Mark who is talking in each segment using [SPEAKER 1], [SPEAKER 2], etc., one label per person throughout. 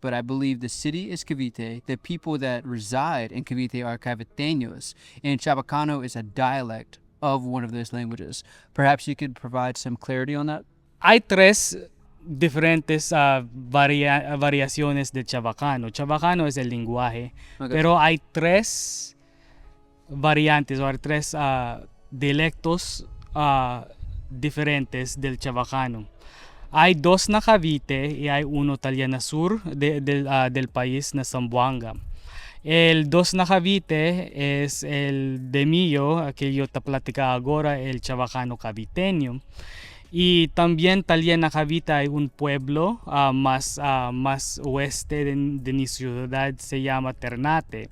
[SPEAKER 1] but I believe the city is Cavite. The people that reside in Cavite are Caviteños, and Chabacano is a dialect of one of those languages. Perhaps you could provide some clarity on that?
[SPEAKER 2] Hay tres diferentes variaciones de Chabacano. Chabacano es el lenguaje,
[SPEAKER 1] Okay.
[SPEAKER 2] pero hay tres variantes o tres dialectos diferentes del Chabacano. Hay dos na Cavite y hay uno talya na sur del país na Zamboanga. El dos na Cavite es el de mío, que yo te platicaba ahora, el Chabacano Caviteño. Y también talya na Cavite hay un pueblo más oeste de mi ciudad, se llama Ternate.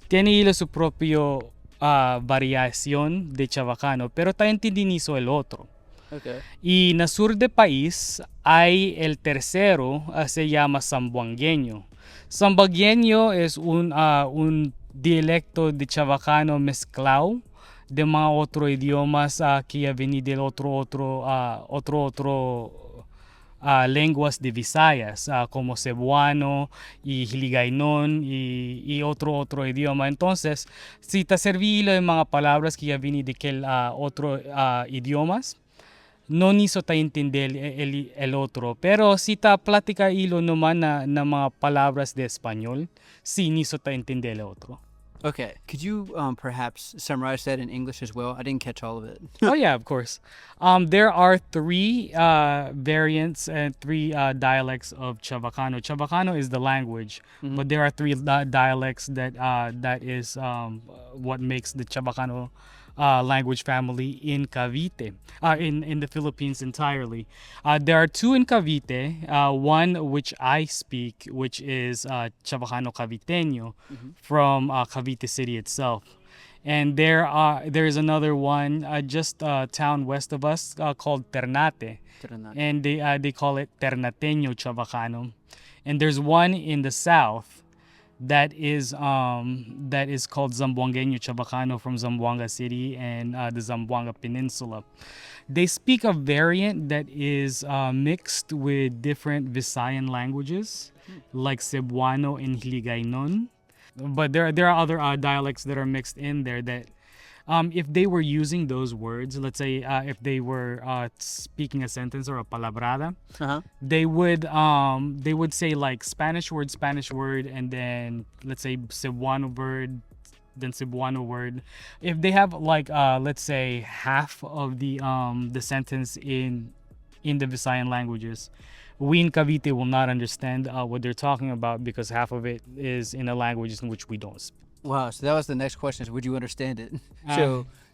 [SPEAKER 2] Tiene su propio variación de Chabacano, pero también tiene el otro.
[SPEAKER 1] Okay.
[SPEAKER 2] Y en el sur del país hay el tercero, se llama zamboangueño. Zamboangueño es un dialecto de chabacano mezclado de más otros idiomas que ya vienen del otro lenguas de Visayas, como cebuano y hiligaynon y otro idioma. Entonces, si te serví en mga palabras que ya vienen de aquel otro idiomas, no niso ta entender el otro. Pero si ta platica hilo naman na mga palabras de español, si niso ta entender el otro.
[SPEAKER 1] Okay. Could you perhaps summarize that in English as well? I didn't catch all of it.
[SPEAKER 2] Oh yeah, of course. There are three variants and three dialects of Chabacano. Chabacano is the language, but there are three dialects that is what makes the Chabacano language family in Cavite, in the Philippines entirely. There are two in Cavite, one which I speak, which is Chabacano Caviteño from Cavite City itself. And there is another one just a town west of us called Ternate, and they call it Ternateño Chabacano. And there's one in the south that is called Zamboangueño Chabacano from Zamboanga City and the Zamboanga Peninsula. They speak a variant that is mixed with different Visayan languages like Cebuano and Hiligaynon. But there are other dialects that are mixed in there that if they were using those words, let's say if they were speaking a sentence or a palabrada, they would say like Spanish word, and then let's say Cebuano word, then Cebuano word. If they have like let's say half of the sentence in the Visayan languages, we in Cavite will not understand what they're talking about because half of it is in a language in which we don't speak.
[SPEAKER 1] Wow. So that was the next question: is would you understand it?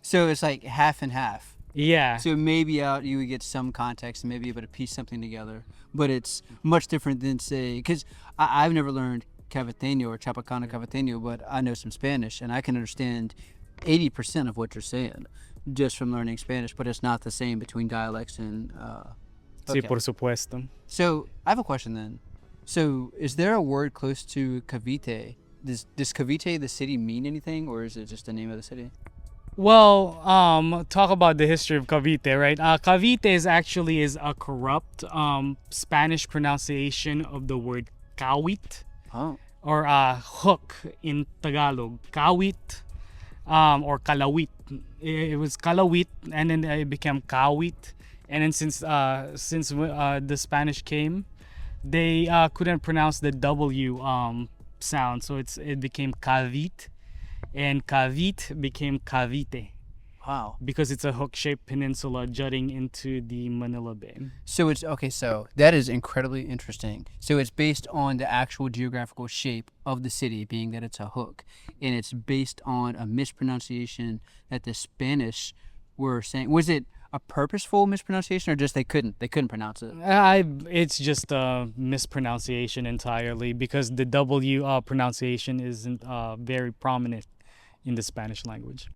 [SPEAKER 1] So it's like half and half.
[SPEAKER 2] Yeah.
[SPEAKER 1] So maybe you would get some context and maybe able to piece something together, but it's much different than say because I've never learned Caviteño or Chabacano Caviteño, but I know some Spanish and I can understand 80% of what you're saying just from learning Spanish, but it's not the same between dialects and.
[SPEAKER 2] Sí,
[SPEAKER 1] Okay.
[SPEAKER 2] por supuesto.
[SPEAKER 1] So I have a question then. So is there a word close to Cavite? Does Cavite the city mean anything, or is it just the name of the city?
[SPEAKER 2] Well, talk about the history of Cavite, right? Cavite is actually a corrupt Spanish pronunciation of the word kawit,
[SPEAKER 1] Oh.
[SPEAKER 2] or hook in Tagalog. Kawit, or kalawit. It was kalawit, and then it became kawit. And then since the Spanish came, they couldn't pronounce the W sound, so it became kavit, and kavit became Cavite
[SPEAKER 1] Wow.
[SPEAKER 2] because it's a hook-shaped peninsula jutting into the Manila Bay.
[SPEAKER 1] So it's okay. So that is incredibly interesting. So it's based on the actual geographical shape of the city, being that it's a hook, and it's based on a mispronunciation that the Spanish were saying. Was it a purposeful mispronunciation, or just they couldn't pronounce it?
[SPEAKER 2] It's just a mispronunciation entirely because the W pronunciation isn't very prominent in the Spanish language.